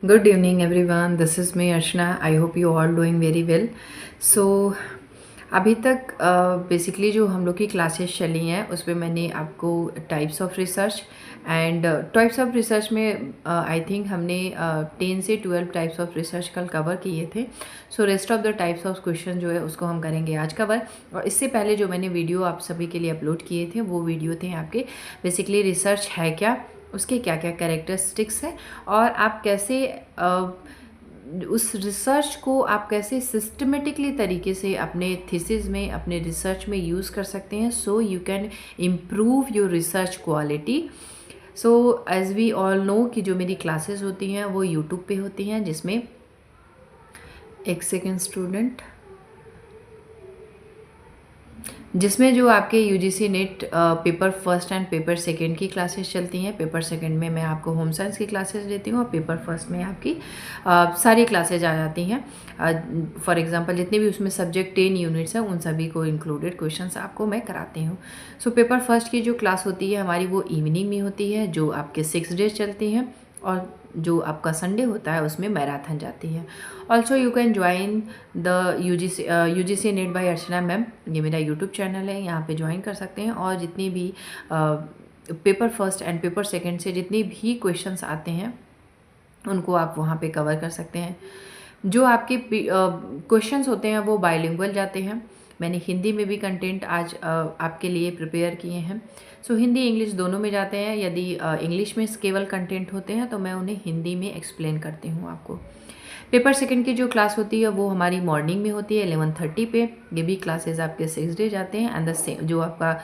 Good evening, everyone. This is me, Archana. I hope you all doing very well. So, अभी तक basically जो हम लोग की क्लासेस चली हैं उसमें मैंने आपको types of research and types of research में आई थिंक हमने 10 से 12 टाइप्स ऑफ रिसर्च कल कवर किए थे. So rest of the types of question जो है उसको हम करेंगे आज कवर. और इससे पहले जो मैंने वीडियो आप सभी के लिए अपलोड किए थे वो वीडियो थे आपके बेसिकली रिसर्च है क्या, उसके क्या क्या कैरेक्टरिस्टिक्स है और आप कैसे उस रिसर्च को आप कैसे सिस्टमेटिकली तरीके से अपने थीसिस में अपने रिसर्च में यूज़ कर सकते हैं so you can improve your research quality. So as we all know कि जो मेरी क्लासेस होती हैं वो यूट्यूब पे होती हैं जिसमें एक सेकेंड स्टूडेंट जिसमें जो आपके UGC net paper first and paper second की क्लासेस चलती हैं. पेपर सेकंड में मैं आपको होम साइंस की क्लासेस देती हूँ और पेपर फर्स्ट में आपकी सारी क्लासेज आ जाती हैं. फॉर एग्जांपल जितने भी उसमें सब्जेक्ट 10 यूनिट्स हैं उन सभी को इंक्लूडेड क्वेश्चंस आपको मैं कराती हूँ. सो पेपर फर्स्ट की जो क्लास होती है हमारी वो इवनिंग में होती है जो आपके 6 डेज चलती हैं और जो आपका संडे होता है उसमें मैराथन जाती है. Also you can join the UGC NET by Archana ma'am. ये मेरा यूट्यूब चैनल है, यहाँ पे ज्वाइन कर सकते हैं और जितनी भी paper first and paper second से जितनी भी क्वेश्चंस आते हैं उनको आप वहाँ पे कवर कर सकते हैं. जो आपके क्वेश्चंस होते हैं वो बाइलिंगुअल जाते हैं. मैंने हिंदी में भी कंटेंट आज आपके लिए प्रिपेयर किए हैं. सो हिंदी इंग्लिश दोनों में जाते हैं. यदि इंग्लिश में केवल कंटेंट होते हैं तो मैं उन्हें हिंदी में एक्सप्लेन करती हूँ आपको. पेपर सेकंड की जो क्लास होती है वो हमारी मॉर्निंग में होती है 11:30 पे. ये भी क्लासेस आपके 6 डे जाते हैं एंड द जो आपका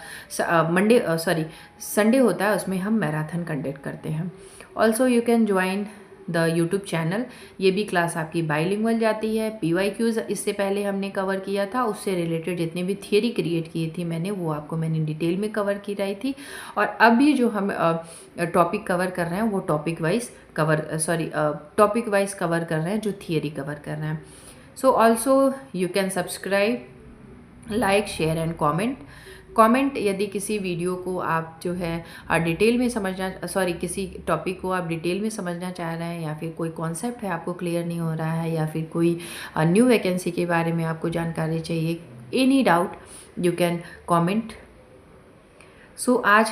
संडे होता है उसमें हम मैराथन कंडक्ट करते हैं. Also you can join the YouTube channel. ये भी क्लास आपकी बाइलिंगुअल जाती है. PYQs इससे पहले हमने कवर किया था, उससे रिलेटेड जितनी भी थियरी क्रिएट की थी मैंने वो आपको मैंने डिटेल में कवर की रही थी. और अभी जो हम टॉपिक कवर कर रहे हैं वो टॉपिक वाइज कवर कर रहे हैं जो थियरी कवर कर रहे हैं. So also you can subscribe, like, share and comment यदि किसी वीडियो को आप जो है डिटेल में किसी टॉपिक को आप डिटेल में समझना चाह रहे हैं या फिर कोई कॉन्सेप्ट है आपको क्लियर नहीं हो रहा है या फिर कोई न्यू वैकेंसी के बारे में आपको जानकारी चाहिए, any doubt you can comment. So आज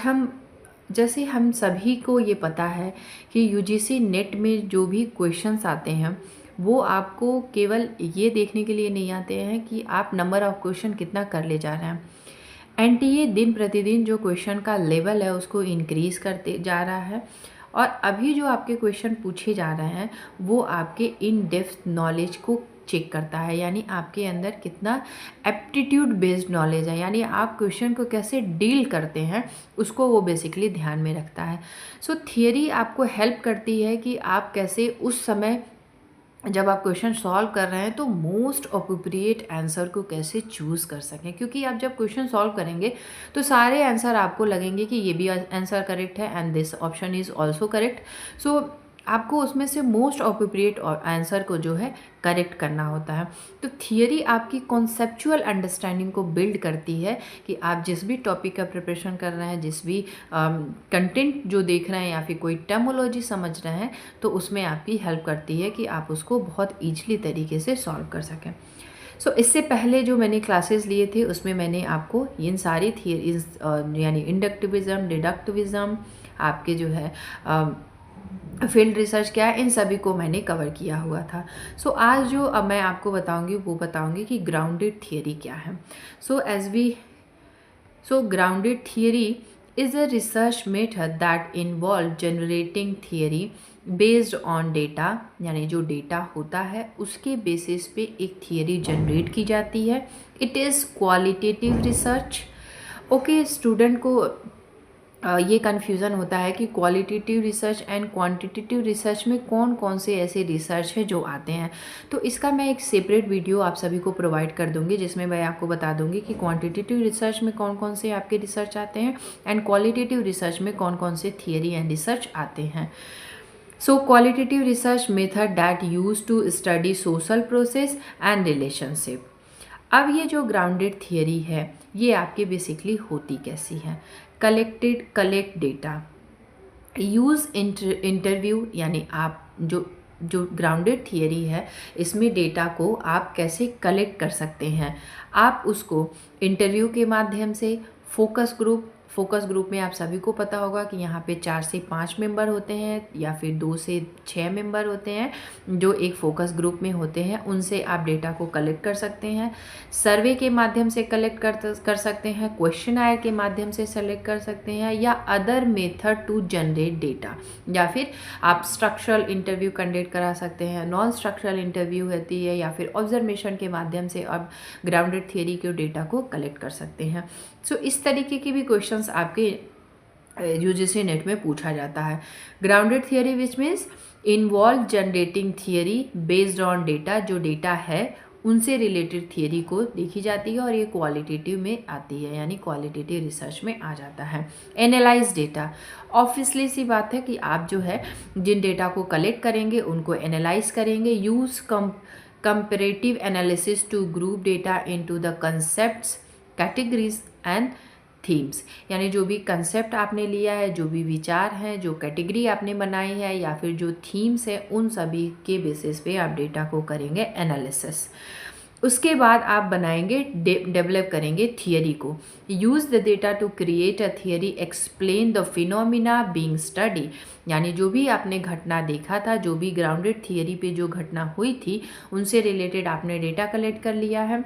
हम सभी को ये पता है कि यूजीसी नेट में जो भी क्वेश्चंस आते हैं वो आपको केवल ये देखने के लिए नहीं आते हैं कि आप नंबर ऑफ क्वेश्चन कितना कर ले जा रहे हैं. एनटीए दिन प्रतिदिन जो क्वेश्चन का लेवल है उसको इंक्रीज करते जा रहा है और अभी जो आपके क्वेश्चन पूछे जा रहे हैं वो आपके इन डेप्थ नॉलेज को चेक करता है. यानी आपके अंदर कितना एप्टीट्यूड बेस्ड नॉलेज है, यानी आप क्वेश्चन को कैसे डील करते हैं उसको वो बेसिकली ध्यान में रखता है. सो थियरी आपको हेल्प करती है कि आप कैसे उस समय जब आप क्वेश्चन सॉल्व कर रहे हैं तो मोस्ट अप्रोप्रिएट आंसर को कैसे चूज़ कर सकें. क्योंकि आप जब क्वेश्चन सॉल्व करेंगे तो सारे आंसर आपको लगेंगे कि ये भी आंसर करेक्ट है and this option is also correct. So आपको उसमें से मोस्ट अप्रोप्रिएट आंसर को जो है करेक्ट करना होता है. तो थियरी आपकी कॉन्सेप्चुअल अंडरस्टैंडिंग को बिल्ड करती है कि आप जिस भी टॉपिक का प्रिपरेशन कर रहे हैं, जिस भी कंटेंट जो देख रहे हैं या फिर कोई टर्मोलॉजी समझ रहे हैं तो उसमें आपकी हेल्प करती है कि आप उसको बहुत ईजिली तरीके से सॉल्व कर सकें. सो इससे पहले जो मैंने क्लासेस लिए थे उसमें मैंने आपको इन सारी थियरीज यानी इंडक्टिविज़म, डिडक्टिविज़म, आपके जो है फील्ड रिसर्च क्या है, इन सभी को मैंने कवर किया हुआ था. सो आज जो अब मैं आपको बताऊंगी वो बताऊंगी कि ग्राउंडेड थियरी क्या है. So grounded theory is a research method that involve generating theory based on data. यानी जो डेटा होता है उसके बेसिस पे एक थियरी जनरेट की जाती है. It is qualitative research. Okay, student को ये कन्फ्यूज़न होता है कि qualitative research and quantitative research में कौन कौन से ऐसे रिसर्च है जो आते हैं. तो इसका मैं एक सेपरेट वीडियो आप सभी को प्रोवाइड कर दूंगी जिसमें मैं आपको बता दूंगी कि क्वांटिटेटिव रिसर्च में कौन कौन से आपके रिसर्च आते हैं एंड क्वालिटेटिव रिसर्च में कौन कौन से थियरी एंड रिसर्च आते हैं. So qualitative research method that use to study social process and relationship. अब ये जो ग्राउंडेड थियरी है ये आपके बेसिकली होती कैसी है. कलेक्ट डेटा, यूज़ इंटरव्यू, यानी आप जो जो ग्राउंडेड थियरी है इसमें डेटा को आप कैसे कलेक्ट कर सकते हैं। आप उसको इंटरव्यू के माध्यम से, फोकस ग्रुप में आप सभी को पता होगा कि यहाँ पे 4 से 5 मेंबर होते हैं या फिर 2 से 6 मेंबर होते हैं जो एक फोकस ग्रुप में होते हैं, उनसे आप डेटा को कलेक्ट कर सकते हैं। सर्वे के माध्यम से कलेक्ट कर सकते हैं, क्वेश्चनायर के माध्यम से सेलेक्ट कर सकते हैं, या other method to generate data, या फिर आप स्ट्रक्चरल इंटरव्यू कंडक्ट करा सकते हैं, नॉन स्ट्रक्चरल इंटरव्यू होती है, या फिर ऑब्जर्वेशन के माध्यम से आप ग्राउंडेड थियरी के डेटा को कलेक्ट कर सकते हैं। सो इस तरीके के भी क्वेश्चंस आपके यूजीसी नेट में पूछा जाता है। Grounded theory which means involve generating theory based on data, जो डेटा है उनसे रिलेटेड थियरी को देखी जाती है और ये क्वालिटेटिव में आती है, यानी क्वालिटेटिव रिसर्च में आ जाता है। एनालाइज डेटा, ऑब्वियसली सी बात है कि आप जो है जिन डेटा को कलेक्ट करेंगे उनको एनालाइज करेंगे। Use comparative analysis to group data into the concepts, categories and themes, यानी जो भी कंसेप्ट आपने लिया है, जो भी विचार हैं, जो कैटेगरी आपने बनाई है या फिर जो थीम्स है, उन सभी के बेसिस पे आप डेटा को करेंगे एनालिसिस। उसके बाद आप बनाएंगे, डेवलप करेंगे थियरी को। Use the data to create a theory, explain the phenomena being study, यानी जो भी आपने घटना देखा था, जो भी ग्राउंडेड थियरी पे जो घटना हुई थी उनसे रिलेटेड आपने डेटा कलेक्ट कर लिया है,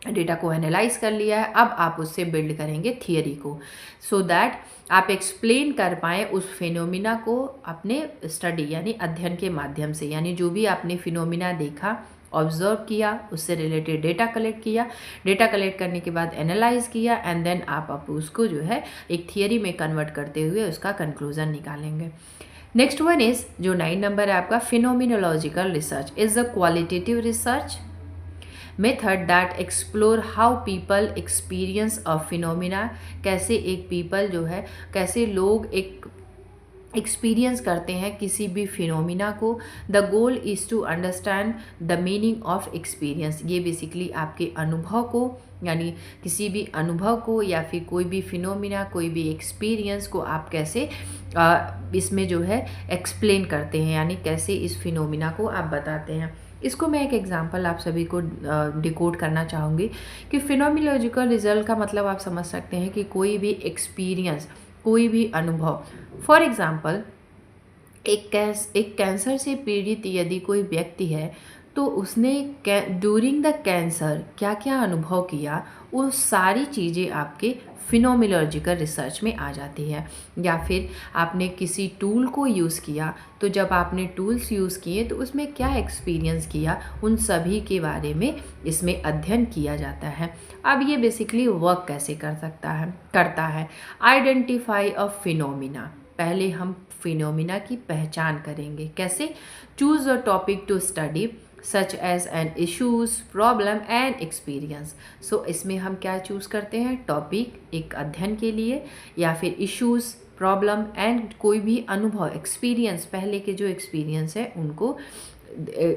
डेटा को एनालाइज कर लिया है। अब आप उससे बिल्ड करेंगे थियरी को, सो दैट आप एक्सप्लेन कर पाएँ उस फिनोमिना को अपने स्टडी यानी अध्ययन के माध्यम से, यानी जो भी आपने फिनोमिना देखा, ऑब्जर्व किया, उससे रिलेटेड डेटा कलेक्ट किया, डेटा कलेक्ट करने के बाद एनालाइज किया, एंड देन आप उसको जो है एक थियरी में कन्वर्ट करते हुए उसका कंक्लूजन निकालेंगे। नेक्स्ट वन इज जो 9 नंबर है आपका, phenomenological research is a qualitative research method that explore how people experience a phenomena, कैसे एक पीपल जो है, कैसे लोग एक एक्सपीरियंस करते हैं किसी भी फिनोमिना को। The goal is to understand the meaning of experience, ये बेसिकली आपके अनुभव को, यानी किसी भी अनुभव को या फिर कोई भी फिनोमिना, कोई भी एक्सपीरियंस को आप कैसे इसमें जो है एक्सप्लेन करते हैं, यानी कैसे इस फिनोमिना को आप बताते हैं। इसको मैं एक एग्जांपल आप सभी को डिकोड करना चाहूँगी कि फिनोमिनोलॉजिकल रिजल्ट का मतलब आप समझ सकते हैं कि कोई भी एक्सपीरियंस, कोई भी अनुभव। फॉर एग्ज़ाम्पल एक कैंसर से पीड़ित यदि कोई व्यक्ति है तो उसने ड्यूरिंग द कैंसर क्या क्या अनुभव किया, वो सारी चीज़ें आपके फिनोमिनोलॉजिकल रिसर्च में आ जाती है। या फिर आपने किसी टूल को यूज़ किया, तो जब आपने टूल्स यूज़ किए तो उसमें क्या एक्सपीरियंस किया, उन सभी के बारे में इसमें अध्ययन किया जाता है। अब ये बेसिकली वर्क कैसे करता है। आइडेंटिफाई अ फिनोमिना, पहले हम फिनोमिना की पहचान करेंगे। कैसे? Choose a topic to study such as an issues, problem and experience. So इसमें हम क्या चूज़ करते हैं, टॉपिक एक अध्ययन के लिए, या फिर इशूज़, प्रॉब्लम एंड कोई भी अनुभव, एक्सपीरियंस, पहले के जो एक्सपीरियंस है उनको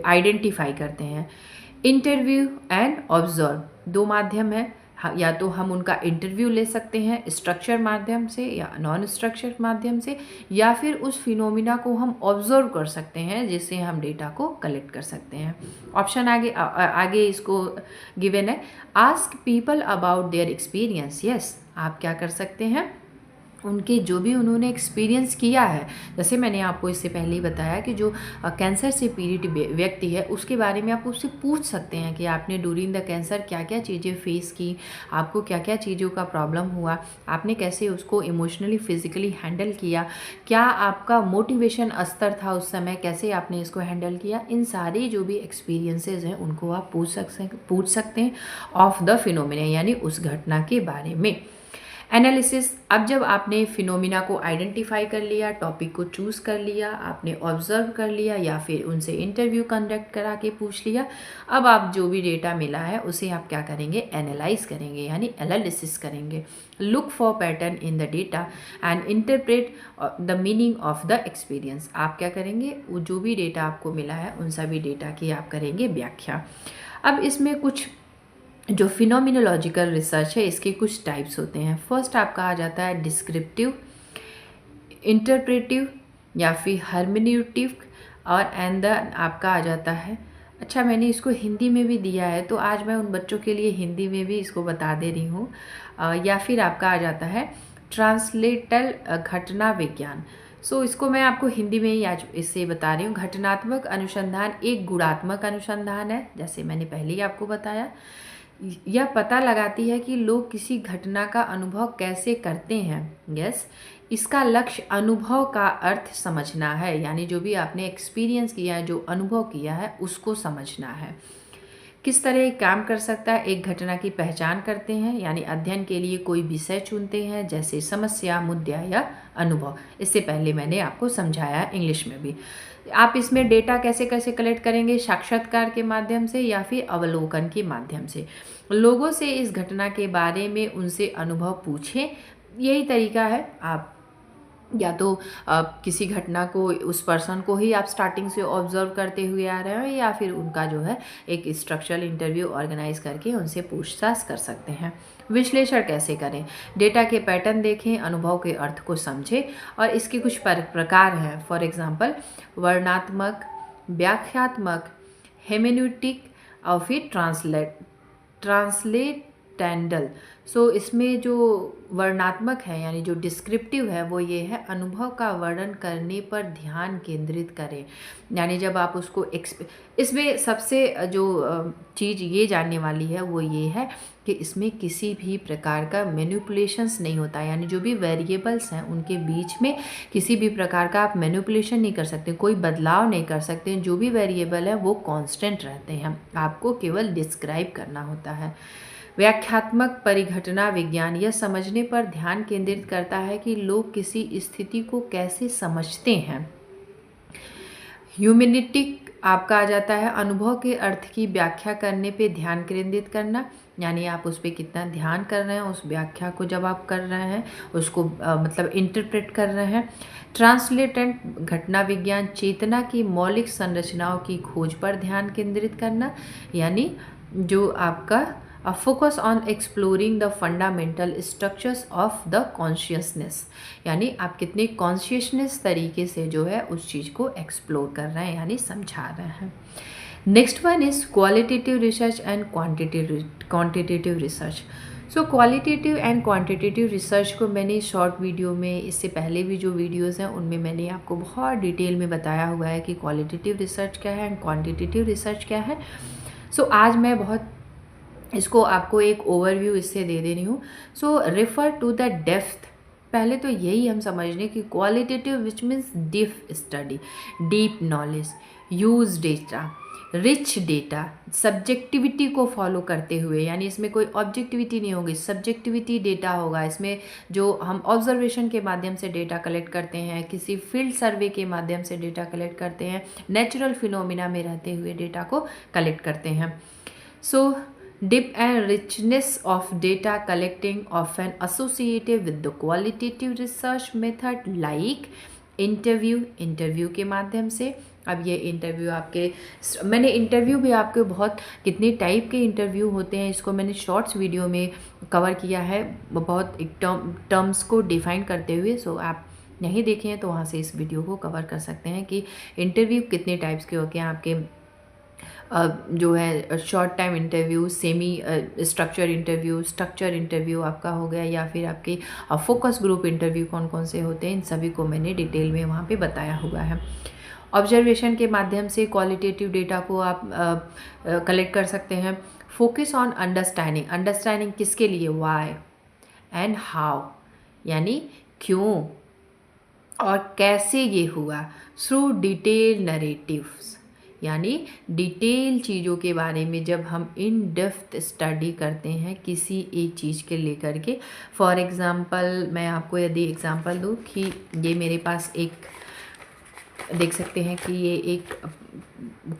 आइडेंटिफाई करते हैं। इंटरव्यू एंड ऑब्जर्व, दो माध्यम है, या तो हम उनका इंटरव्यू ले सकते हैं स्ट्रक्चर माध्यम से या नॉन स्ट्रक्चर माध्यम से, या फिर उस फिनोमिना को हम ऑब्जर्व कर सकते हैं जिससे हम डेटा को कलेक्ट कर सकते हैं। ऑप्शन आगे इसको गिवन है, ask people about their experience. Yes, आप क्या कर सकते हैं, उनके जो भी उन्होंने एक्सपीरियंस किया है, जैसे मैंने आपको इससे पहले ही बताया कि जो कैंसर से पीड़ित व्यक्ति है उसके बारे में आप उससे पूछ सकते हैं कि आपने ड्यूरिंग द कैंसर क्या क्या चीज़ें फेस की, आपको क्या क्या चीज़ों का प्रॉब्लम हुआ, आपने कैसे उसको इमोशनली फिजिकली हैंडल किया, क्या आपका मोटिवेशन स्तर था उस समय, कैसे आपने इसको हैंडल किया। इन सारी जो भी एक्सपीरियंसेस हैं उनको आप पूछ सकते हैं ऑफ द फिनोमिना, यानी उस घटना के बारे में। एनालिसिस, अब जब आपने फिनोमिना को आइडेंटिफाई कर लिया, टॉपिक को चूज़ कर लिया, आपने ऑब्जर्व कर लिया या फिर उनसे इंटरव्यू कंडक्ट करा के पूछ लिया, अब आप जो भी डेटा मिला है उसे आप क्या करेंगे, एनालाइज करेंगे, यानी एनालिसिस करेंगे। Look for pattern in the data and interpret the meaning of the experience. आप क्या करेंगे, वो जो भी डेटा आपको मिला है उन सभी डेटा की आप करेंगे व्याख्या। अब इसमें कुछ जो फिनोमिनोलॉजिकल रिसर्च है इसके कुछ टाइप्स होते हैं। फर्स्ट आपका आ जाता है डिस्क्रिप्टिव, इंटरप्रेटिव या फिर हर्मेन्यूटिक, और एंड देन आपका आ जाता है, अच्छा मैंने इसको हिंदी में भी दिया है तो आज मैं उन बच्चों के लिए हिंदी में भी इसको बता दे रही हूँ। या फिर आपका आ जाता है ट्रांसलेटल घटना विज्ञान। सो इसको मैं आपको हिंदी में ही आज इससे बता रही हूँ। घटनात्मक अनुसंधान एक गुणात्मक अनुसंधान है, जैसे मैंने पहले ही आपको बताया। यह पता लगाती है कि लोग किसी घटना का अनुभव कैसे करते हैं। यस, इसका लक्ष्य अनुभव का अर्थ समझना है, यानी जो भी आपने एक्सपीरियंस किया है, जो अनुभव किया है, उसको समझना है। किस तरह काम कर सकता है, एक घटना की पहचान करते हैं, यानी अध्ययन के लिए कोई विषय चुनते हैं, जैसे समस्या, मुद्दा या अनुभव। इससे पहले मैंने आपको समझाया इंग्लिश में भी। आप इसमें डेटा कैसे कैसे कलेक्ट करेंगे, साक्षात्कार के माध्यम से या फिर अवलोकन के माध्यम से। लोगों से इस घटना के बारे में उनसे अनुभव पूछें, यही तरीका है। आप या तो किसी घटना को, उस पर्सन को ही आप स्टार्टिंग से ऑब्जर्व करते हुए आ रहे हो, या फिर उनका जो है एक स्ट्रक्चरल इंटरव्यू ऑर्गेनाइज करके उनसे पूछताछ कर सकते हैं। विश्लेषण कैसे करें, डेटा के पैटर्न देखें, अनुभव के अर्थ को समझें, और इसके कुछ प्रकार हैं। फॉर एग्जांपल वर्णनात्मक, व्याख्यात्मक, हेमेन्यूटिक और फिर ट्रांसलेटेंडल। सो इसमें जो वर्णनात्मक है, यानी जो डिस्क्रिप्टिव है, वो ये है, अनुभव का वर्णन करने पर ध्यान केंद्रित करें। यानी जब आप उसको इसमें सबसे जो चीज़ ये जानने वाली है वो ये है कि इसमें किसी भी प्रकार का मैनिपुलेशंस नहीं होता, यानी जो भी वेरिएबल्स हैं उनके बीच में किसी भी प्रकार का आप मैनिपुलेशन नहीं कर सकते, कोई बदलाव नहीं कर सकते। जो भी वेरिएबल है वो कांस्टेंट रहते हैं, आपको केवल डिस्क्राइब करना होता है। व्याख्यात्मक परिघटना विज्ञान यह समझने पर ध्यान केंद्रित करता है कि लोग किसी स्थिति को कैसे समझते हैं। ह्यूमैनिटिक आपका आ जाता है अनुभव के अर्थ की व्याख्या करने पे ध्यान केंद्रित करना, यानी आप उस पर कितना ध्यान कर रहे हैं, उस व्याख्या को जब आप कर रहे हैं, उसको मतलब इंटरप्रेट कर रहे हैं। ट्रांसलेटेंट घटना विज्ञान चेतना की मौलिक संरचनाओं की खोज पर ध्यान केंद्रित करना, यानी जो आपका focus on exploring the fundamental structures of the consciousness, यानी आप कितने कॉन्शियसनेस तरीके से जो है उस चीज़ को एक्सप्लोर कर रहे हैं, यानी समझा रहे हैं। Next one is qualitative research and quantitative research. So qualitative and quantitative research को मैंने शॉर्ट वीडियो में, इससे पहले भी जो वीडियोस हैं उनमें मैंने आपको बहुत डिटेल में बताया हुआ है कि क्वालिटेटिव रिसर्च क्या है एंड क्वांटिटेटिव रिसर्च क्या है। सो आज मैं बहुत इसको आपको एक ओवरव्यू इससे दे रही हूँ। सो रेफर टू द डेप्थ। पहले तो यही हम समझ लें कि qualitative which means deep study, deep knowledge, use data, rich data, subjectivity को फॉलो करते हुए, यानी इसमें कोई ऑब्जेक्टिविटी नहीं होगी, सब्जेक्टिविटी डेटा होगा। इसमें जो हम ऑब्जर्वेशन के माध्यम से डेटा कलेक्ट करते हैं, किसी फील्ड सर्वे के माध्यम से डेटा कलेक्ट करते हैं, नेचुरल फिनोमिना में रहते हुए डेटा को कलेक्ट करते हैं। सो depth and richness of data collecting often associated with the qualitative research method like interview के माध्यम से। अब ये इंटरव्यू आपके, मैंने इंटरव्यू भी आपके बहुत कितने टाइप के इंटरव्यू होते हैं इसको मैंने शॉर्ट्स वीडियो में कवर किया है, बहुत एक टर्म्स को डिफाइन करते हुए। सो आप नहीं देखे हैं तो वहाँ से इस वीडियो को कवर कर सकते हैं कि इंटरव्यू कितने टाइप्स के होते हैं। आपके जो है short time interview, semi structure interview, structure interview आपका हो गया, या फिर आपके फोकस ग्रुप इंटरव्यू कौन कौन से होते हैं, इन सभी को मैंने डिटेल में वहाँ पे बताया हुआ है। ऑब्जर्वेशन के माध्यम से क्वालिटेटिव डेटा को आप कलेक्ट कर सकते हैं। फोकस ऑन अंडरस्टैंडिंग, अंडरस्टैंडिंग किसके लिए, वाई एंड हाउ, यानी क्यों और कैसे ये हुआ, थ्रू डिटेल नरेटिव्स, यानी डिटेल चीज़ों के बारे में जब हम इन डेप्थ स्टडी करते हैं किसी एक चीज़ के लेकर के। फॉर एग्ज़ाम्पल मैं आपको यदि एग्ज़ाम्पल दूँ कि ये मेरे पास एक, देख सकते हैं कि ये एक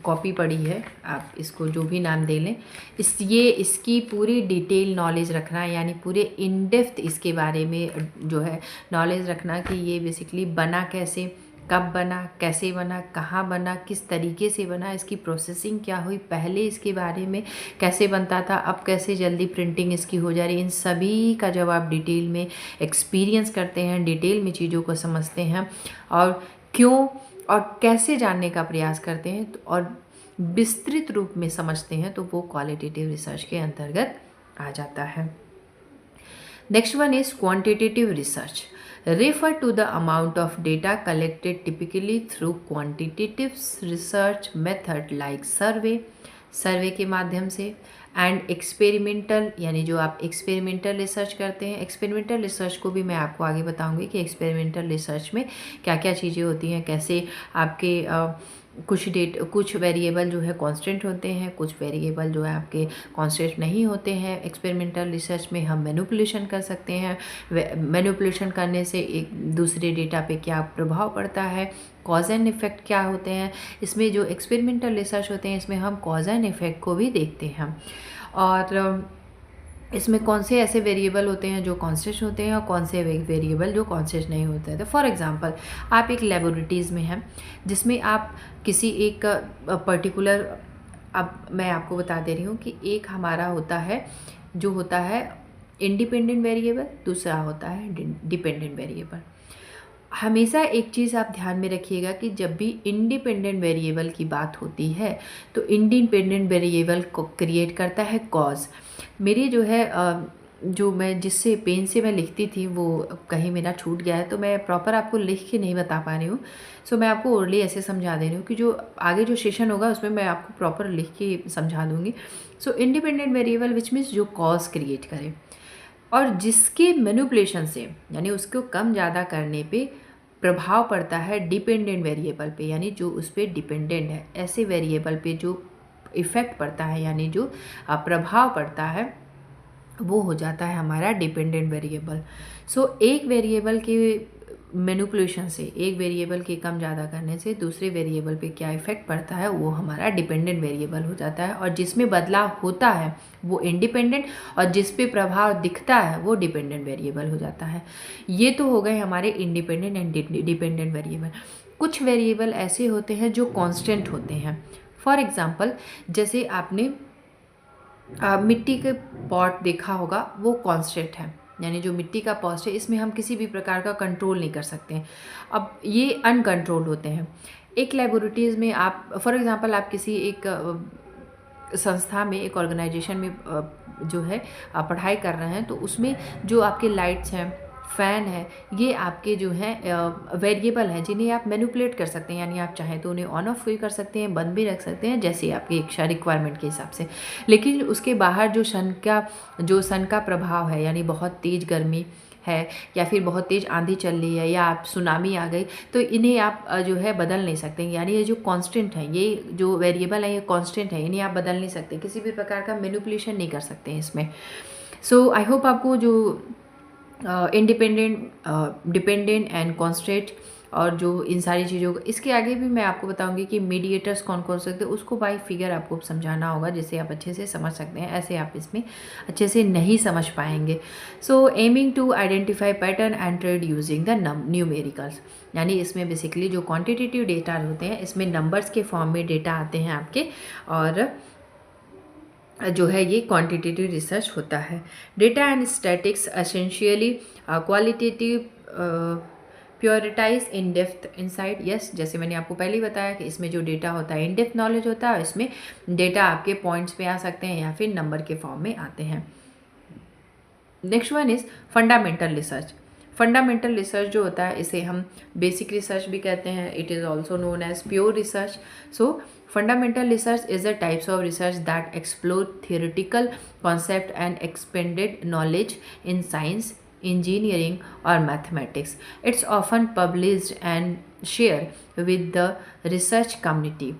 कॉपी पड़ी है, आप इसको जो भी नाम दे लें, इसकी पूरी डिटेल नॉलेज रखना, यानी पूरे इन डेप्थ इसके बारे में जो है नॉलेज रखना कि ये बेसिकली बना कैसे, कब बना, कैसे बना, कहाँ बना, किस तरीके से बना, इसकी प्रोसेसिंग क्या हुई, पहले इसके बारे में कैसे बनता था, अब कैसे जल्दी प्रिंटिंग इसकी हो जा रही है। इन सभी का जब आप डिटेल में एक्सपीरियंस करते हैं, डिटेल में चीज़ों को समझते हैं और क्यों और कैसे जानने का प्रयास करते हैं और विस्तृत रूप में समझते हैं, तो वो क्वालिटेटिव रिसर्च के अंतर्गत आ जाता है। Next one is quantitative research, refer to the amount of data collected typically through quantitative research method like सर्वे के माध्यम से, एंड एक्सपेरिमेंटल, यानी जो आप एक्सपेरिमेंटल रिसर्च करते हैं। एक्सपेरिमेंटल रिसर्च को भी मैं आपको आगे बताऊंगी कि एक्सपेरिमेंटल रिसर्च में क्या क्या चीज़ें होती हैं, कैसे आपके कुछ वेरिएबल जो है कांस्टेंट होते हैं, कुछ वेरिएबल जो है आपके कांस्टेंट नहीं होते हैं। एक्सपेरिमेंटल रिसर्च में हम मैनिपुलेशन कर सकते हैं, मैनिपुलेशन करने से एक दूसरे डेटा पे क्या प्रभाव पड़ता है, कॉज एंड इफ़ेक्ट क्या होते हैं। इसमें जो एक्सपेरिमेंटल रिसर्च होते हैं इसमें हम कॉज एंड इफ़ेक्ट को भी देखते हैं, और इसमें कौन से ऐसे वेरिएबल होते हैं जो कांस्टेंट होते हैं और कौन से वेरिएबल जो कांस्टेंट नहीं होते हैं। तो फॉर एग्जांपल आप एक लेबोरेटरीज़ में हैं जिसमें आप किसी एक पर्टिकुलर, अब मैं आपको बता दे रही हूँ कि एक हमारा होता है जो होता है इंडिपेंडेंट वेरिएबल, दूसरा होता है डिपेंडेंट वेरिएबल। हमेशा एक चीज़ आप ध्यान में रखिएगा कि जब भी इंडिपेंडेंट वेरिएबल की बात होती है तो इंडिपेंडेंट वेरिएबल को क्रिएट करता है कॉज। मेरी जो है जो मैं जिससे पेन से मैं लिखती थी वो कहीं मेरा छूट गया है, तो मैं प्रॉपर आपको लिख के नहीं बता पा रही हूँ। सो मैं आपको ओरली ऐसे समझा दे रही हूँ कि जो आगे जो सेशन होगा उसमें मैं आपको प्रॉपर लिख के समझा दूँगी। सो इंडिपेंडेंट वेरिएबल विच मीन्स जो कॉज क्रिएट करे और जिसके मैनिपुलेशन से, यानी उसको कम ज़्यादा करने पे प्रभाव पड़ता है डिपेंडेंट वेरिएबल पे, यानी जो उस पर डिपेंडेंट है। ऐसे वेरिएबल पे जो इफ़ेक्ट पड़ता है, यानी जो प्रभाव पड़ता है, वो हो जाता है हमारा डिपेंडेंट वेरिएबल। सो एक वेरिएबल के मैनिपुलेशन से, एक वेरिएबल के कम ज़्यादा करने से दूसरे वेरिएबल पे क्या इफ़ेक्ट पड़ता है, वो हमारा डिपेंडेंट वेरिएबल हो जाता है, और जिसमें बदलाव होता है वो इंडिपेंडेंट, और जिस पे प्रभाव दिखता है वो डिपेंडेंट वेरिएबल हो जाता है। ये तो हो गए हमारे इंडिपेंडेंट एंड डिपेंडेंट वेरिएबल। कुछ वेरिएबल ऐसे होते हैं जो कांस्टेंट होते हैं। फॉर एग्जांपल जैसे आपने मिट्टी के पॉट देखा होगा, वो कांस्टेंट है, यानी जो मिट्टी का पॉट है इसमें हम किसी भी प्रकार का कंट्रोल नहीं कर सकते हैं। अब ये अनकंट्रोल्ड होते हैं। एक लेबोरेटरीज़ में आप फॉर एग्जांपल आप किसी एक संस्था में, एक ऑर्गेनाइजेशन में जो है पढ़ाई कर रहे हैं, तो उसमें जो आपके लाइट्स हैं, फ़ैन है, ये आपके जो हैं वेरिएबल हैं जिन्हें आप मैनिपुलेट कर सकते हैं, यानी आप चाहें तो उन्हें ऑन ऑफ भी कर सकते हैं, बंद भी रख सकते हैं, जैसे आपकी इच्छा रिक्वायरमेंट के हिसाब से। लेकिन उसके बाहर जो सन का प्रभाव है, यानी बहुत तेज़ गर्मी है या फिर बहुत तेज़ आंधी चल रही है या आप सुनामी आ गई, तो इन्हें आप जो है बदल नहीं सकते। यानी ये जो कांस्टेंट है, ये जो वेरिएबल है ये कांस्टेंट है, इन्हें आप बदल नहीं सकते, किसी भी प्रकार का मैनिपुलेशन नहीं कर सकते हैं इसमें। सो आई होप आपको जो इंडिपेंडेंट, डिपेंडेंट एंड कांस्टेंट और जो इन सारी चीज़ों को, इसके आगे भी मैं आपको बताऊंगी कि मीडिएटर्स कौन कौन सकते हैं, उसको बाय फिगर आपको समझाना होगा जिससे आप अच्छे से समझ सकते हैं, ऐसे आप इसमें अच्छे से नहीं समझ पाएंगे। So aiming to identify pattern and trade using the numericals, यानी इसमें बेसिकली जो क्वान्टिटेटिव डेटा होते हैं इसमें नंबर्स के फॉर्म में डेटा आते हैं आपके, और जो है ये क्वांटिटेटिव रिसर्च होता है। Data and statics essentially qualitative prioritise in depth insight. Yes, जैसे मैंने आपको पहले ही बताया कि इसमें जो डेटा होता है इन डेप्थ नॉलेज होता है, इसमें डेटा आपके पॉइंट्स पे आ सकते हैं या फिर नंबर के फॉर्म में आते हैं। Next one is fundamental research. Fundamental research जो होता है इसे हम बेसिक रिसर्च भी कहते हैं, it is also known as pure research. So fundamental research is the types of research that explore theoretical concept and expanded knowledge in science, engineering or mathematics. It's often published and shared with the research community.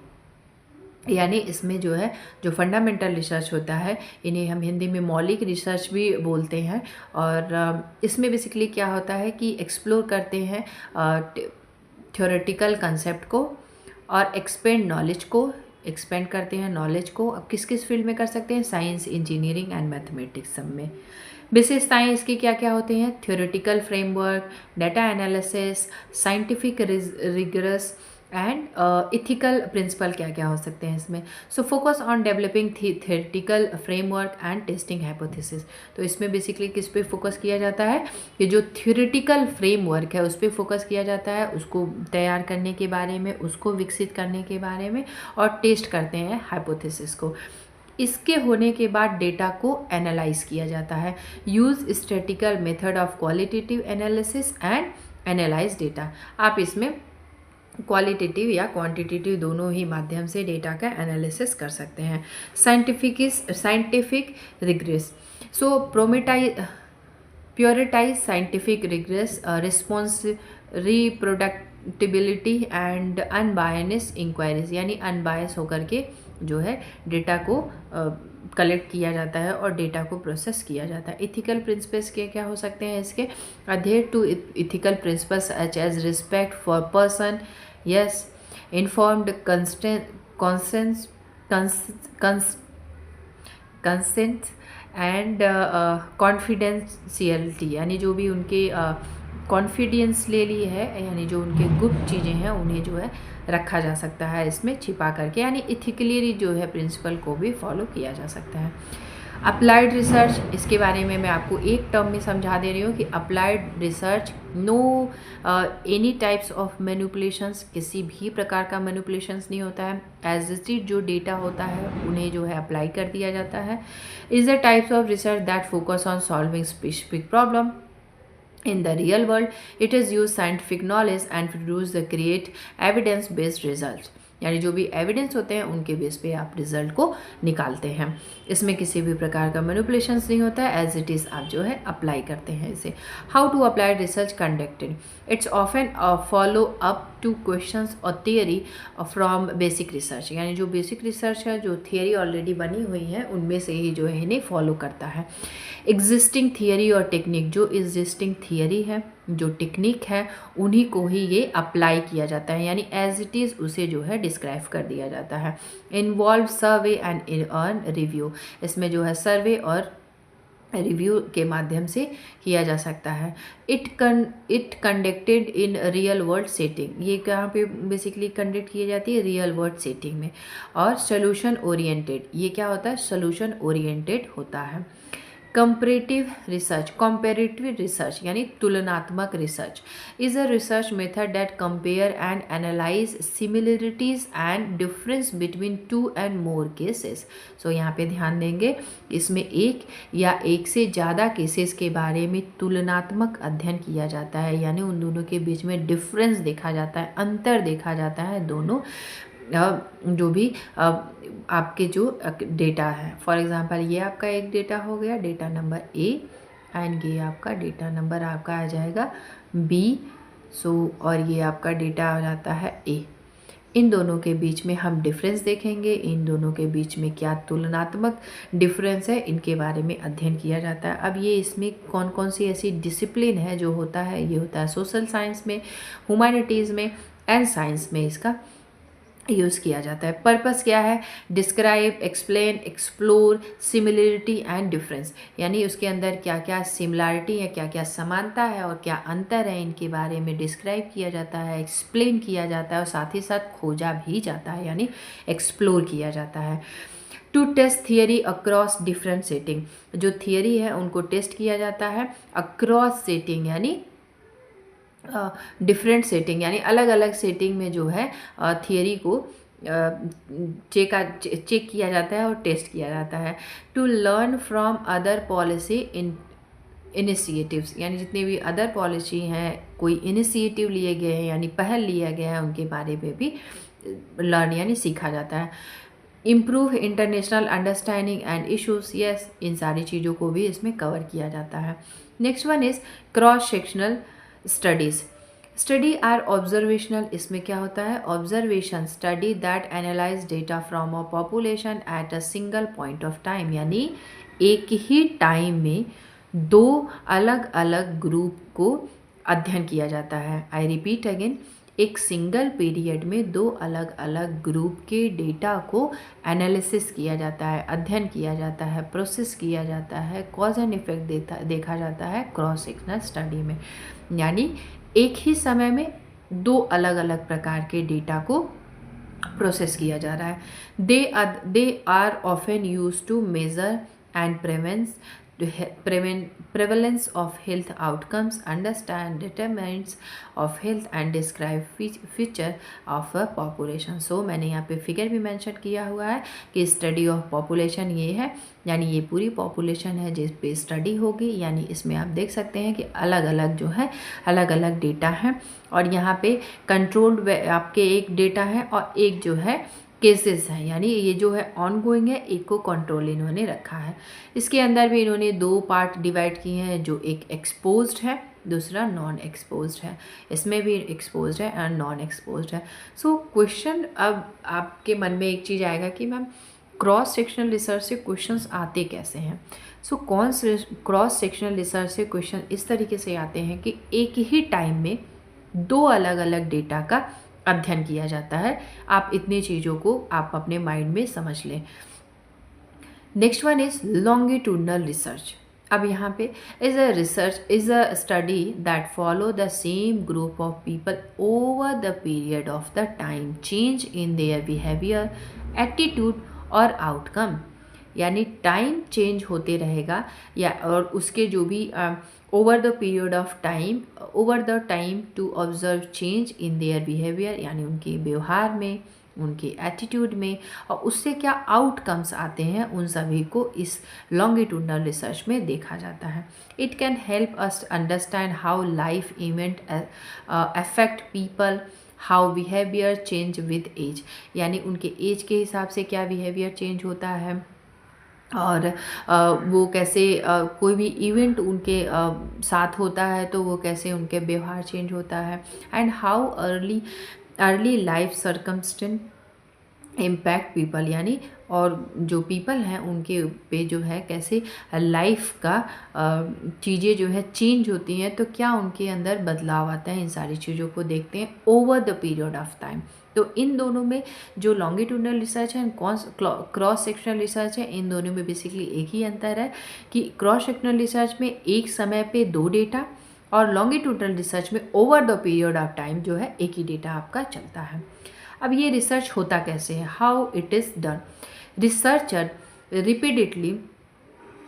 यानी इसमें जो है जो fundamental research होता है इन्हें हम हिंदी में मौलिक रिसर्च भी बोलते हैं, और इसमें बेसिकली क्या होता है कि एक्सप्लोर करते हैं थ्योरेटिकल कंसेप्ट को और एक्सपेंड करते हैं नॉलेज को। अब किस किस फील्ड में कर सकते हैं, साइंस, इंजीनियरिंग एंड मैथमेटिक्स सब में। विशेषताएं इसकी क्या क्या होती हैं, theoretical framework, data analysis, scientific rigorous and ethical principle क्या क्या हो सकते हैं इसमें। So focus on developing theoretical framework and testing hypothesis. तो इसमें बेसिकली किस पे फोकस किया जाता है कि जो थियोरेटिकल फ्रेमवर्क है उस पर फोकस किया जाता है, उसको तैयार करने के बारे में, उसको विकसित करने के बारे में, और टेस्ट करते हैं हाइपोथेसिस को। इसके होने के बाद डेटा को एनालाइज किया जाता है। Use statistical method of qualitative analysis and analyse data. आप इसमें क्वालिटेटिव या क्वांटिटेटिव दोनों ही माध्यम से डेटा का एनालिसिस कर सकते हैं। Scientific rigour. So prioritise scientific rigour response reproducibility and unbias inquiries, यानी अनबायस होकर के जो है डेटा को कलेक्ट किया जाता है और डेटा को प्रोसेस किया जाता है। इथिकल प्रिंसिपल्स के क्या हो सकते हैं इसके? Adhere to ethical principles such as respect for person, yes, informed consent and confidentiality, यानी जो भी उनके कॉन्फिडेंस ले ली है, यानी जो उनके गुप्त चीज़ें हैं उन्हें जो है रखा जा सकता है इसमें छिपा करके, यानी इथिकली जो है प्रिंसिपल को भी फॉलो किया जा सकता है। अप्लाइड रिसर्च, इसके बारे में मैं आपको एक टर्म में समझा दे रही हूँ कि applied research no any types of manipulations, किसी भी प्रकार का मैनिपुलेशंस नहीं होता है। एज इट जो डेटा होता है उन्हें जो है अप्लाई कर दिया जाता है। Is the types of research that focus on solving specific problem in the real world. It is use scientific knowledge and produce the create evidence based results, यानी जो भी एविडेंस होते हैं उनके बेस पे आप रिजल्ट को निकालते हैं। इसमें किसी भी प्रकार का मैनिपुलेशंस नहीं होता है, एज इट इज़ आप जो है अप्लाई करते हैं इसे। How to apply research conducted, it's often follow up to questions और थियरी फ्रॉम बेसिक रिसर्च, यानी जो बेसिक रिसर्च है, जो थियरी ऑलरेडी बनी हुई है उनमें से ही जो है इन्हें फॉलो करता है। एग्जिस्टिंग थियरी और टेक्निक, जो एग्जिस्टिंग थियरी है, जो टेक्निक है, उन्हीं को ही ये अप्लाई किया जाता है, यानी एज इट इज़ उसे जो है डिस्क्राइब कर दिया जाता है। इन्वॉल्व सर्वे एंड रिव्यू, इसमें जो है सर्वे और रिव्यू के माध्यम से किया जा सकता है। It conducted in real world setting, ये कहाँ पे बेसिकली कंडक्ट की जाती है? रियल वर्ल्ड सेटिंग में। और सोल्यूशन ओरिएंटेड, ये क्या होता है? सोल्यूशन ओरिएंटेड होता है। कंपैरेटिव रिसर्च यानी तुलनात्मक research is a research method that compare and analyse similarities and difference between two and more cases. सो यहाँ पे ध्यान देंगे, इसमें एक या एक से ज़्यादा केसेस के बारे में तुलनात्मक अध्ययन किया जाता है, यानी उन दोनों के बीच में डिफरेंस देखा जाता है, अंतर देखा जाता है दोनों जो भी आपके जो डेटा है। फॉर एग्जांपल ये आपका एक डेटा हो गया, डेटा नंबर ए, एंड ये आपका डेटा नंबर आपका आ जाएगा बी। और ये आपका डेटा आ जाता है ए। इन दोनों के बीच में हम डिफरेंस देखेंगे, इन दोनों के बीच में क्या तुलनात्मक डिफरेंस है, इनके बारे में अध्ययन किया जाता है। अब ये इसमें कौन कौन सी ऐसी डिसिप्लिन है जो होता है? ये होता है सोशल साइंस में, ह्यूमैनिटीज़ में एंड साइंस में इसका यूज़ किया जाता है। पर्पस क्या है? Describe, explain, explore similarity and difference, यानी उसके अंदर क्या क्या सिमिलरिटी है, क्या क्या समानता है और क्या अंतर है, इनके बारे में डिस्क्राइब किया जाता है, एक्सप्लेन किया जाता है और साथ ही साथ खोजा भी जाता है, यानी एक्सप्लोर किया जाता है। To test theory across different setting, जो थियरी है उनको टेस्ट किया जाता है अक्रॉस सेटिंग, यानी डिफरेंट सेटिंग, यानी अलग अलग सेटिंग में जो है थियरी को चेक किया जाता है और टेस्ट किया जाता है। To learn from other policy initiatives, यानी जितने भी अदर पॉलिसी हैं, कोई इनिशिएटिव लिए गए हैं यानी पहल लिया गया है, उनके बारे में भी लर्न यानी सीखा जाता है। Improve international understanding and issues, yes, इन सारी चीज़ों को भी इसमें कवर किया जाता है। Next one is cross sectional study or observational, इसमें क्या होता है? Observation study that analyse data from a population at a single point of time, यानी एक ही टाइम में दो अलग अलग ग्रुप को अध्ययन किया जाता है। आई रिपीट अगेन, एक सिंगल पीरियड में दो अलग अलग ग्रुप के डेटा को एनालिसिस किया जाता है, अध्ययन किया जाता है, प्रोसेस किया जाता है, कॉज एंड इफेक्ट देखा जाता है क्रॉस सेक्शनल स्टडी में। यानी एक ही समय में दो अलग अलग प्रकार के डेटा को प्रोसेस किया जा रहा है. They are often use to measure and prevalence of health outcomes, understand determinants of health and describe feature of a population. So मैंने यहाँ पे फिगर भी मेंशन किया हुआ है कि स्टडी ऑफ पॉपुलेशन ये है, यानी ये पूरी पॉपुलेशन है जिस पे स्टडी होगी. यानी इसमें आप देख सकते हैं कि अलग अलग जो है अलग अलग डेटा हैं, और यहाँ पे कंट्रोल्ड आपके एक डेटा है और एक जो है केसेस हैं, यानी ये जो है ऑन गोइंग है, एक को कंट्रोल इन्होंने रखा है. इसके अंदर भी इन्होंने दो पार्ट डिवाइड किए हैं, जो एक एक्सपोज्ड है, दूसरा नॉन एक्सपोज्ड है. इसमें भी एक्सपोज्ड है एंड नॉन एक्सपोज्ड है. सो क्वेश्चन अब आपके मन में एक चीज़ आएगा कि मैम क्रॉस सेक्शनल रिसर्च से क्वेश्चंस आते कैसे हैं. सो क्रॉस सेक्शनल रिसर्च से क्वेश्चन इस तरीके से आते हैं कि एक ही टाइम में दो अलग अलग डेटा का अध्ययन किया जाता है. आप इतनी चीज़ों को आप अपने माइंड में समझ लें. Next one is longitudinal research. अब यहाँ पे is a study that follow the same group of people over the period of the time, change in their behaviour, attitude और आउटकम. यानी टाइम चेंज होते रहेगा या और उसके जो भी over the period of time, over the time to observe change in their behaviour, यानी उनके व्यवहार में, उनके एटीट्यूड में, और उससे क्या आउटकम्स आते हैं उन सभी को इस लॉन्गिट्यूडनल रिसर्च में देखा जाता है. It can help us understand how life event affect people, how behaviour change with age, यानी उनके एज के हिसाब से क्या बिहेवियर चेंज होता है, और वो कैसे कोई भी इवेंट उनके साथ होता है तो वो कैसे उनके व्यवहार चेंज होता है, and how early life circumstance impact people, यानी और जो पीपल हैं उनके पे जो है कैसे लाइफ का चीज़ें जो है चेंज होती हैं, तो क्या उनके अंदर बदलाव आता है. इन सारी चीज़ों को देखते हैं over the period of time. तो इन दोनों में जो लॉन्गिट्यूडनल रिसर्च है, क्रॉस सेक्शनल रिसर्च है, इन दोनों में बेसिकली एक ही अंतर है कि क्रॉस सेक्शनल रिसर्च में एक समय पे दो डेटा, और लॉन्गिट्यूडनल रिसर्च में over the period of time जो है एक ही डेटा आपका चलता है. अब ये रिसर्च होता कैसे है, how it is done. Researcher repeatedly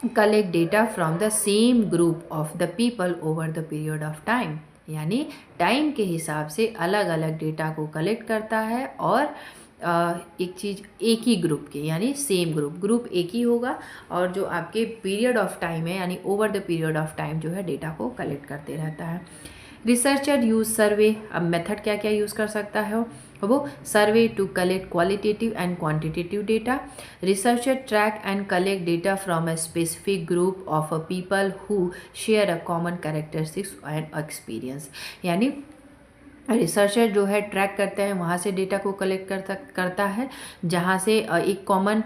collect data from the same group of the people over the period of time, यानी टाइम के हिसाब से अलग अलग डेटा को कलेक्ट करता है, और एक चीज़ एक ही ग्रुप के, यानी सेम ग्रुप एक ही होगा, और जो आपके पीरियड ऑफ टाइम है यानी over the period of time जो है डेटा को कलेक्ट करते रहता है. Researcher use survey. अब मेथड क्या क्या यूज़ कर सकता है वो, survey to collect qualitative and quantitative data. Researcher track and collect data from a specific group of a people who share a common characteristics and experience, यानी researcher जो है ट्रैक करते हैं वहाँ से डेटा को कलेक्ट करता है जहाँ से एक कॉमन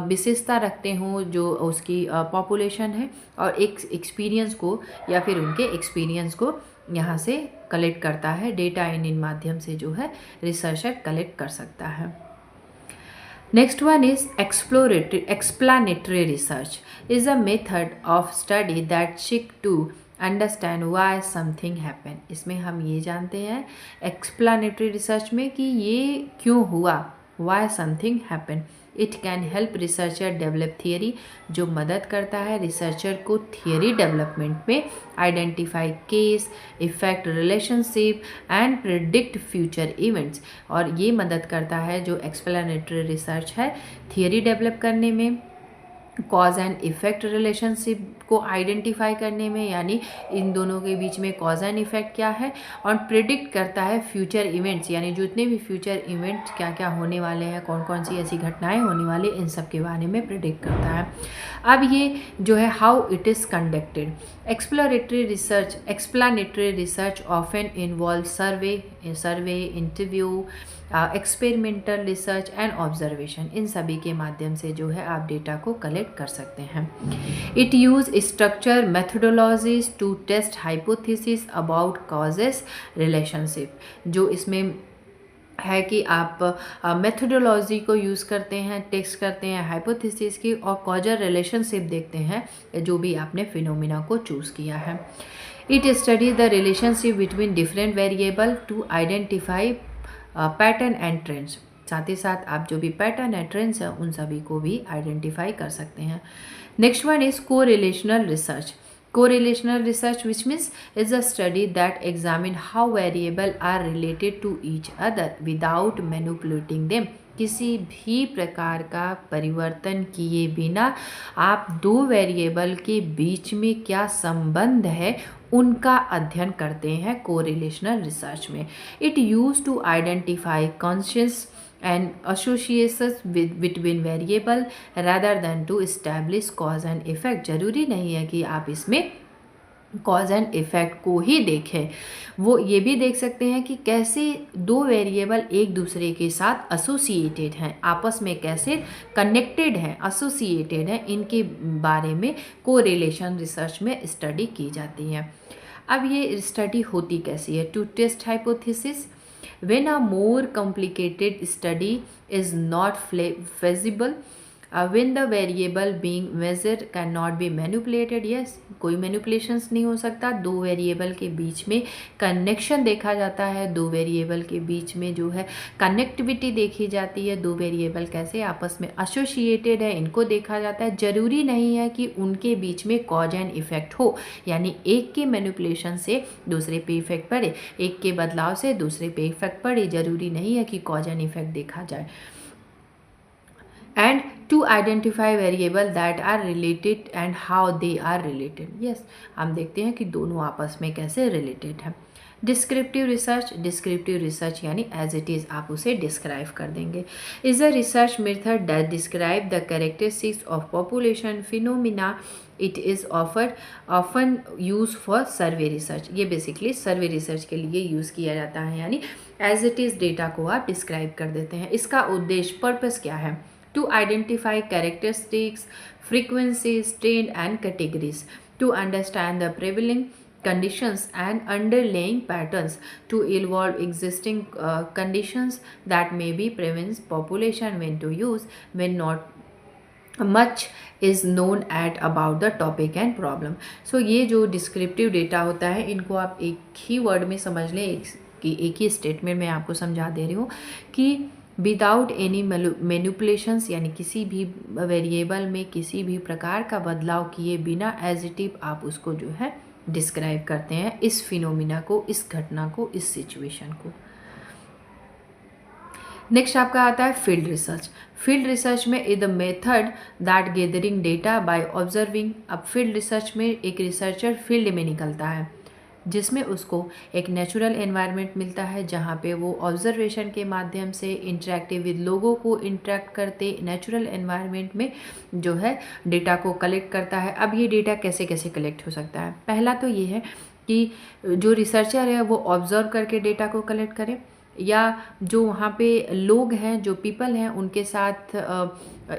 विशेषता रखते हों जो उसकी पॉपुलेशन है, और एक एक्सपीरियंस को या फिर उनके एक्सपीरियंस को यहाँ से कलेक्ट करता है. डेटा इन माध्यम से जो है रिसर्चर कलेक्ट कर सकता है. Next one is explanatory research. Is a method of study that seek to understand why something happen. इसमें हम ये जानते हैं एक्सप्लानेटरी रिसर्च में कि ये क्यों हुआ, Y something happen. It can help researcher develop theory, जो मदद करता है रिसर्चर को थियरी डेवलपमेंट में, identify case, effect, relationship and predict future events. और ये मदद करता है जो एक्सप्लेनेटरी रिसर्च है थियरी डेवलप करने में, कॉज एंड इफ़ेक्ट रिलेशनशिप को आइडेंटिफाई करने में, यानी इन दोनों के बीच में कॉज एंड इफ़ेक्ट क्या है, और प्रिडिक्ट करता है फ्यूचर इवेंट्स, यानी जितने भी फ्यूचर इवेंट्स क्या क्या होने वाले हैं, कौन कौन सी ऐसी घटनाएं होने वाली, इन सब के बारे में प्रिडिक्ट करता है. अब ये जो है how it is conducted. Explanatory research often involve survey, interview, experimental research and observation. इन सभी के माध्यम से जो है आप डेटा को कलेक्ट कर सकते हैं. It use structure methodologies to test hypothesis about causes relationship. जो इसमें है कि आप मेथोडोलॉजी को यूज़ करते हैं, टेस्ट करते हैं हाइपोथेसिस की, और कॉजल रिलेशनशिप देखते हैं जो भी आपने फिनोमिना को चूज़ किया है. It studies the relationship between different variable to identify pattern and trends. साथ ही साथ आप जो भी पैटर्न एंड ट्रेंड्स हैं उन सभी को भी आइडेंटिफाई कर सकते हैं। Next one is correlational research. Correlational research, which means is a study that examine how variable are related to each other without manipulating them। किसी भी प्रकार का परिवर्तन किए बिना आप दो वेरिएबल के बीच में क्या संबंध है उनका अध्ययन करते हैं कोरिलेशनल रिसर्च में। It use to identify conscious and associations between variable rather than to establish cause and effect। जरूरी नहीं है कि आप इसमें कॉज एंड इफेक्ट को ही देखें, वो ये भी देख सकते हैं कि कैसे दो वेरिएबल एक दूसरे के साथ एसोसिएटेड हैं, आपस में कैसे कनेक्टेड हैं, एसोसिएटेड हैं, इनके बारे में कोरिलेशन रिसर्च में स्टडी की जाती है। अब ये स्टडी होती कैसी है? To test hypothesis. When a more complicated study is not feasible, when the variable being measured cannot be manipulated, yes, कोई manipulations नहीं हो सकता, दो वेरिएबल के बीच में कनेक्शन देखा जाता है, दो वेरिएबल के बीच में जो है कनेक्टिविटी देखी जाती है, दो वेरिएबल कैसे आपस में एसोसिएटेड है इनको देखा जाता है। जरूरी नहीं है कि उनके बीच में कॉज एंड इफेक्ट हो, यानी एक के मैनिपुलेशन से दूसरे पे इफेक्ट पड़े, एक के बदलाव से दूसरे पे इफेक्ट पड़े, जरूरी नहीं है कि कॉज एंड इफेक्ट देखा जाए। And to identify variable that are related and how they are related, yes, हम देखते हैं कि दोनों आपस में कैसे रिलेटेड है। डिस्क्रिप्टिव रिसर्च, डिस्क्रिप्टिव रिसर्च यानी एज इट इज़ आप उसे डिस्क्राइब कर देंगे। Is a research method that describe the characteristics of population phenomena. It is often use for survey research. ये बेसिकली सर्वे रिसर्च के लिए यूज़ किया जाता है, यानी एज इट इज़ डेटा को आप डिस्क्राइब कर देते हैं। इसका उद्देश्य, पर्पस क्या है? To identify characteristics, frequencies, trend and categories, to understand the prevailing conditions and underlying patterns, to evolve existing conditions that may be prevents population, when to use, when not much is known at about the topic and problem। So ये जो descriptive data होता है इनको आप एक ही word में समझ लें, एक ही स्टेटमेंट में आपको समझा दे रही हूँ कि विदाउट एनी मैनिपुलेशंस, यानी किसी भी वेरिएबल में किसी भी प्रकार का बदलाव किए बिना एज इट इज आप उसको जो है डिस्क्राइब करते हैं, इस फिनोमिना को, इस घटना को, इस सिचुएशन को। नेक्स्ट आपका आता है फील्ड रिसर्च। फील्ड रिसर्च में is the method that gathering data by observing. अब फील्ड रिसर्च में एक रिसर्चर फील्ड में निकलता है जिसमें उसको एक नेचुरल एनवायरनमेंट मिलता है जहाँ पे वो ऑब्जर्वेशन के माध्यम से इंटरेक्टिव विद लोगों को इंटरेक्ट करते नेचुरल एनवायरनमेंट में जो है डेटा को कलेक्ट करता है। अब ये डेटा कैसे कैसे कलेक्ट हो सकता है? पहला तो ये है कि जो रिसर्चर है वो ऑब्जर्व करके डेटा को कलेक्ट करे, या जो वहाँ पे लोग हैं, जो पीपल हैं, उनके साथ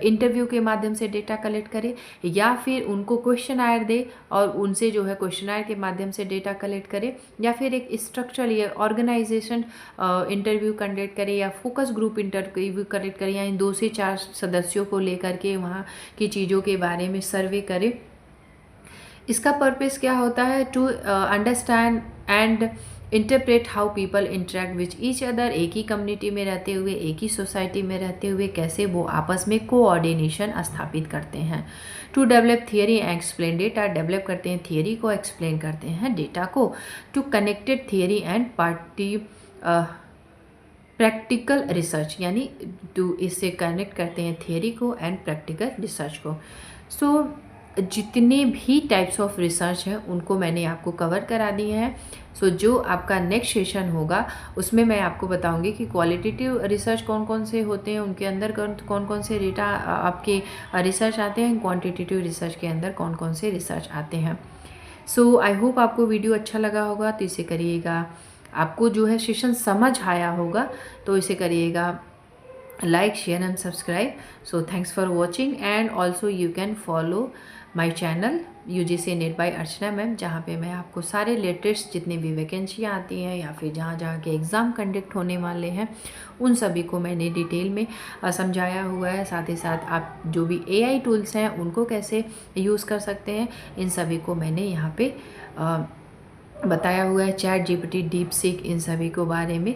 इंटरव्यू के माध्यम से डेटा कलेक्ट करे, या फिर उनको क्वेश्चनायर दे और उनसे जो है क्वेश्चनायर के माध्यम से डेटा कलेक्ट करे, या फिर एक स्ट्रक्चर या ऑर्गेनाइजेशन इंटरव्यू कंडक्ट करे, या फोकस ग्रुप इंटरव्यू कलेक्ट करे, या इन 2 से 4 सदस्यों को लेकर के वहाँ की चीज़ों के बारे में सर्वे करे। इसका पर्पस क्या होता है? To understand and interpret how people interact which each other. एक ही कम्युनिटी में रहते हुए, एक ही सोसाइटी में रहते हुए कैसे वो आपस में कोऑर्डिनेशन स्थापित करते हैं। To develop theory and explain data, develop करते हैं थियरी को, एक्सप्लेन करते हैं डेटा को। To connected theory and party practical research, यानी टू इससे कनेक्ट करते हैं थियरी को एंड प्रैक्टिकल रिसर्च को। सो जितने भी टाइप्स ऑफ रिसर्च हैं उनको मैंने आपको कवर करा दिए हैं। सो जो आपका नेक्स्ट सेशन होगा उसमें मैं आपको बताऊंगी कि क्वालिटेटिव रिसर्च कौन कौन से होते हैं, उनके अंदर कौन कौन से डेटा आपके रिसर्च आते हैं, क्वांटिटेटिव रिसर्च के अंदर कौन कौन से रिसर्च आते हैं। सो आई होप आपको वीडियो अच्छा लगा होगा, तो इसे करिएगा, आपको जो है सेशन समझ आया होगा तो इसे करिएगा like, share and subscribe. So thanks for watching, and also you can follow my channel UGC NET by Archana ma'am, जहाँ पे मैं आपको सारे लेटेस्ट जितनी भी वैकेंसियाँ आती हैं या फिर जहाँ जहाँ के एग्ज़ाम कंडक्ट होने वाले हैं उन सभी को मैंने डिटेल में समझाया हुआ है। साथ ही साथ आप जो भी AI टूल्स हैं उनको कैसे यूज़ कर सकते हैं, इन सभी को मैंने यहाँ पे बताया हुआ है, चैट जीपीटी, डीप सीक, इन सभी को बारे में।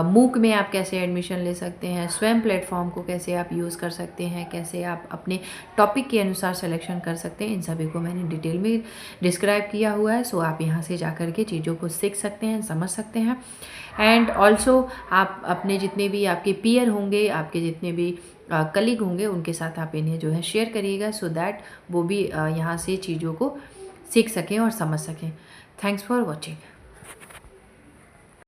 मूक में आप कैसे एडमिशन ले सकते हैं, स्वयं प्लेटफॉर्म को कैसे आप यूज़ कर सकते हैं, कैसे आप अपने टॉपिक के अनुसार सिलेक्शन कर सकते हैं, इन सभी को मैंने डिटेल में डिस्क्राइब किया हुआ है। सो आप यहाँ से जा कर के चीज़ों को सीख सकते हैं, समझ सकते हैं। एंड ऑल्सो आप अपने जितने भी आपके पीयर होंगे, आपके जितने भी कलीग होंगे, उनके साथ आप इन्हें जो है शेयर करिएगा, सो दैट वो भी यहाँ से चीज़ों को सीख सकें और समझ सकें। Thanks for watching.